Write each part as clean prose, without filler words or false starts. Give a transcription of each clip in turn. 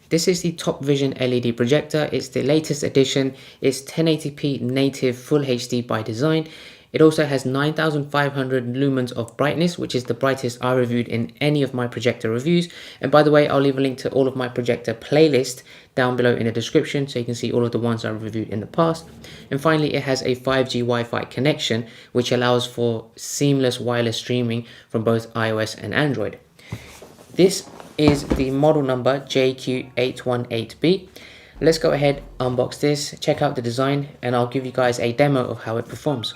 This is the TOPVISION LED projector. It's the latest edition. It's 1080p native full HD by design. It also has 9500 lumens of brightness, which is the brightest I reviewed in any of my projector reviews. And by the way, I'll leave a link to all of my projector playlist down below in the description, so you can see all of the ones I've reviewed in the past. And finally, it has a 5G Wi-Fi connection, which allows for seamless wireless streaming from both iOS and Android. This is the model number JQ818B. Let's go ahead, unbox this, check out the design, and I'll give you guys a demo of how it performs.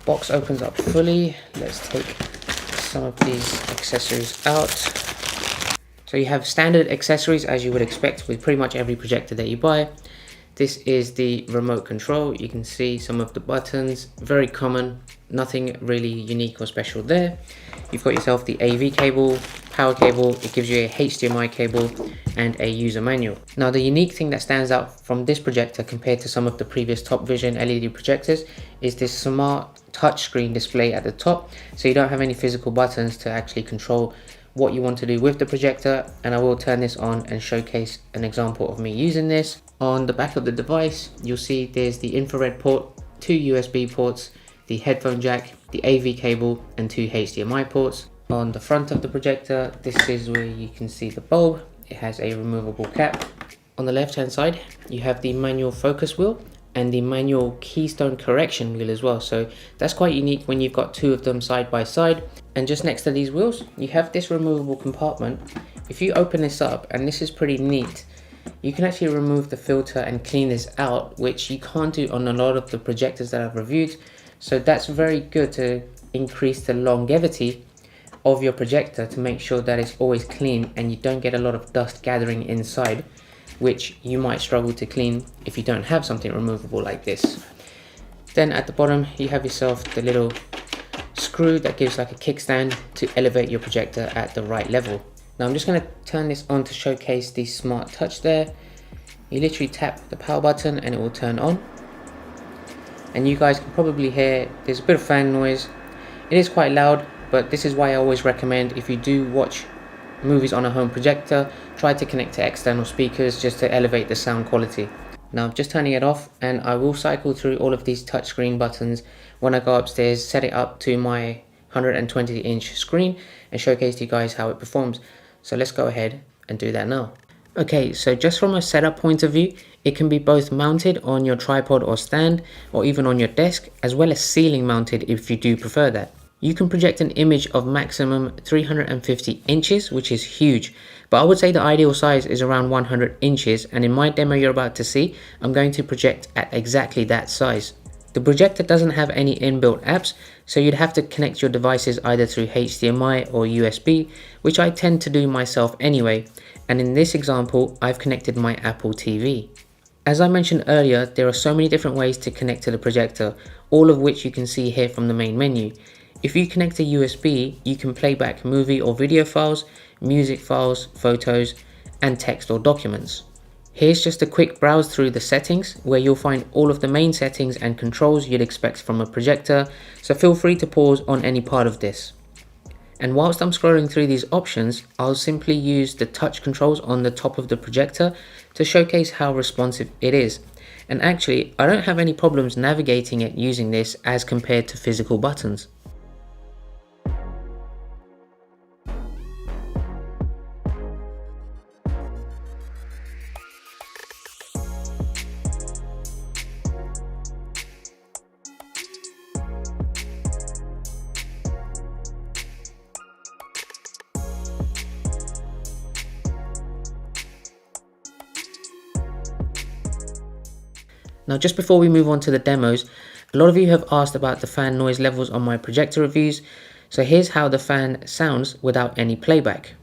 Box opens up fully. Let's take some of these accessories out. So you have standard accessories as you would expect with pretty much every projector that you buy. This is the remote control. You can see some of the buttons, very common, nothing really unique or special there. You've got yourself the AV cable, power cable, it gives you a HDMI cable and a user manual. Now the unique thing that stands out from this projector compared to some of the previous TOPVISION LED projectors is this smart touchscreen display at the top, so you don't have any physical buttons to actually control what you want to do with the projector. And I will turn this on and showcase an example of me using this. On the back of the device, you'll see there's the infrared port, 2 USB ports, the headphone jack, the AV cable, and 2 HDMI ports. On the front of the projector, this is where you can see the bulb. It has a removable cap. On the left hand side, you have the manual focus wheel and the manual keystone correction wheel as well. So that's quite unique when you've got two of them side by side. And just next to these wheels, you have this removable compartment. If you open this up, and this is pretty neat, you can actually remove the filter and clean this out, which you can't do on a lot of the projectors that I've reviewed. So that's very good to increase the longevity of your projector, to make sure that it's always clean and you don't get a lot of dust gathering inside, which you might struggle to clean if you don't have something removable like this. Then at the bottom, you have yourself the little screw that gives like a kickstand to elevate your projector at the right level. Now I'm just going to turn this on to showcase the smart touch there. You literally tap the power button and it will turn on. And you guys can probably hear there's a bit of fan noise. It is quite loud, but this is why I always recommend, if you do watch movies on a home projector, try to connect to external speakers just to elevate the sound quality. Now I'm just turning it off, and I will cycle through all of these touchscreen buttons when I go upstairs, set it up to my 120-inch screen and showcase to you guys how it performs. So let's go ahead and do that now. Okay, so just from a setup point of view, it can be both mounted on your tripod or stand, or even on your desk, as well as ceiling mounted if you do prefer that. You can project an image of maximum 350 inches, which is huge, but I would say the ideal size is around 100 inches, and in my demo you're about to see, I'm going to project at exactly that size. The projector doesn't have any inbuilt apps, so you'd have to connect your devices either through HDMI or USB, which I tend to do myself anyway, and in this example I've connected my Apple TV. As I mentioned earlier, there are so many different ways to connect to the projector, all of which you can see here from the main menu. If you connect a USB, you can play back movie or video files, music files, photos, and text or documents. Here's just a quick browse through the settings, where you'll find all of the main settings and controls you'd expect from a projector, so feel free to pause on any part of this. And whilst I'm scrolling through these options, I'll simply use the touch controls on the top of the projector to showcase how responsive it is. And actually, I don't have any problems navigating it using this as compared to physical buttons. Now just before we move on to the demos, a lot of you have asked about the fan noise levels on my projector reviews, so here's how the fan sounds without any playback.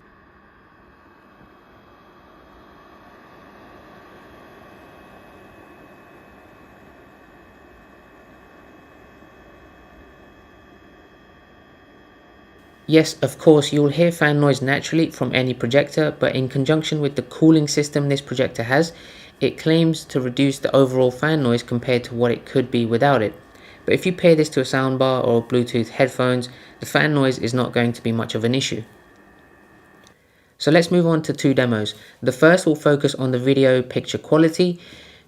Yes, of course, you'll hear fan noise naturally from any projector, but in conjunction with the cooling system this projector has, it claims to reduce the overall fan noise compared to what it could be without it. But if you pair this to a soundbar or Bluetooth headphones, the fan noise is not going to be much of an issue. So let's move on to two demos. The first will focus on the video picture quality,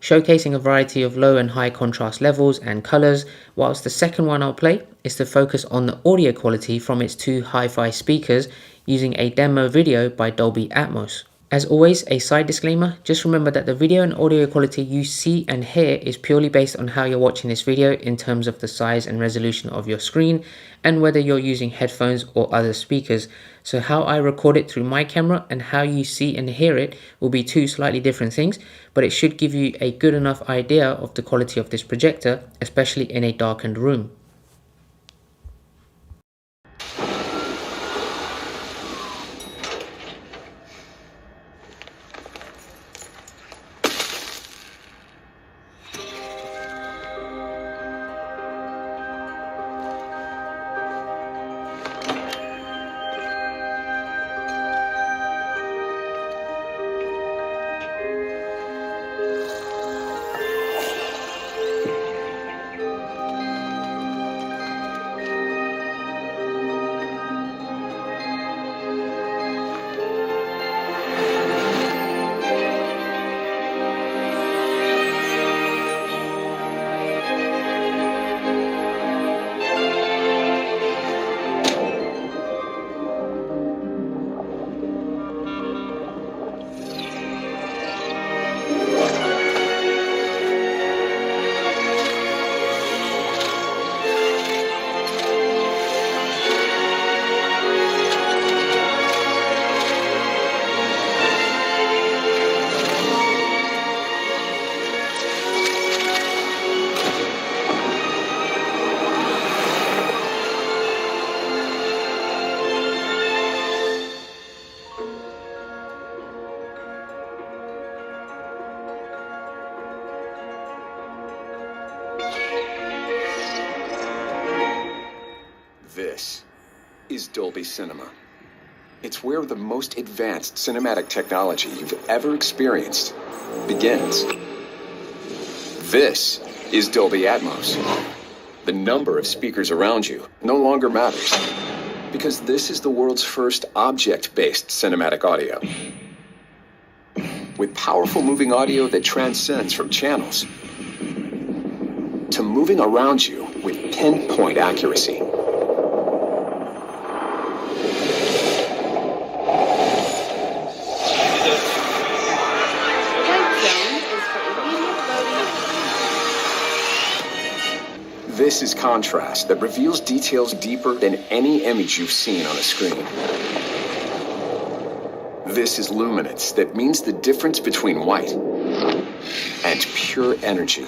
showcasing a variety of low and high contrast levels and colors, whilst the second one I'll play is to focus on the audio quality from its two hi-fi speakers using a demo video by Dolby Atmos. As always, a side disclaimer, just remember that the video and audio quality you see and hear is purely based on how you're watching this video in terms of the size and resolution of your screen and whether you're using headphones or other speakers. So how I record it through my camera and how you see and hear it will be two slightly different things, but it should give you a good enough idea of the quality of this projector, especially in a darkened room. This is Dolby Cinema. It's where the most advanced cinematic technology you've ever experienced begins. This is Dolby Atmos. The number of speakers around you no longer matters, because this is the world's first object-based cinematic audio. With powerful moving audio that transcends from channels to moving around you with pinpoint accuracy. This is contrast that reveals details deeper than any image you've seen on a screen. This is luminance that means the difference between white and pure energy.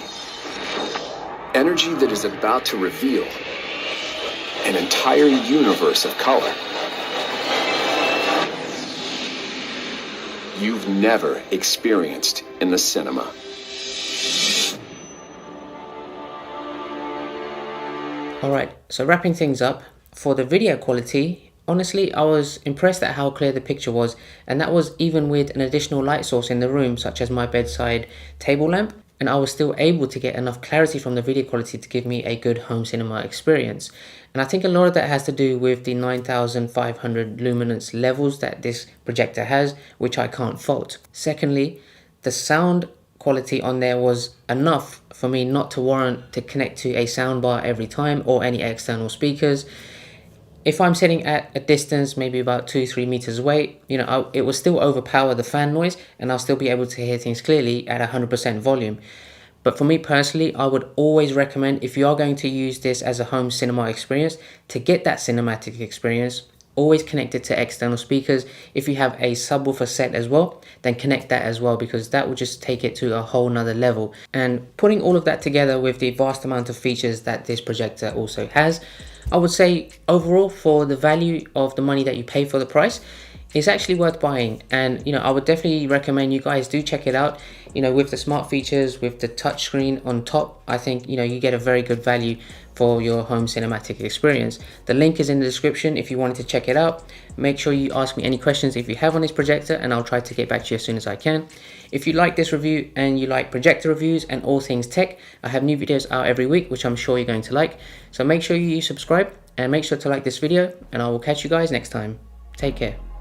Energy that is about to reveal an entire universe of color you've never experienced in the cinema. Alright, so wrapping things up, for the video quality, honestly I was impressed at how clear the picture was, and that was even with an additional light source in the room such as my bedside table lamp, and I was still able to get enough clarity from the video quality to give me a good home cinema experience. And I think a lot of that has to do with the 9500 luminance levels that this projector has, which I can't fault. Secondly, the sound quality on there was enough for me not to warrant to connect to a soundbar every time or any external speakers. If I'm sitting at a distance, maybe about 2-3 meters away, it will still overpower the fan noise and I'll still be able to hear things clearly at 100% volume. But for me personally, I would always recommend, if you are going to use this as a home cinema experience, to get that cinematic experience, always connect it to external speakers. If you have a subwoofer set as well, then connect that as well, because that will just take it to a whole nother level. And putting all of that together with the vast amount of features that this projector also has, I would say overall, for the value of the money that you pay for the price, it's actually worth buying. And I would definitely recommend you guys do check it out. you know, with the smart features, with the touchscreen on top, I think, you know, you get a very good value for your home cinematic experience. The link is in the description if you wanted to check it out. Make sure you ask me any questions if you have on this projector, and I'll try to get back to you as soon as I can. If you like this review and you like projector reviews and all things tech, I have new videos out every week, which I'm sure you're going to like. So make sure you subscribe and make sure to like this video, and I will catch you guys next time. Take care.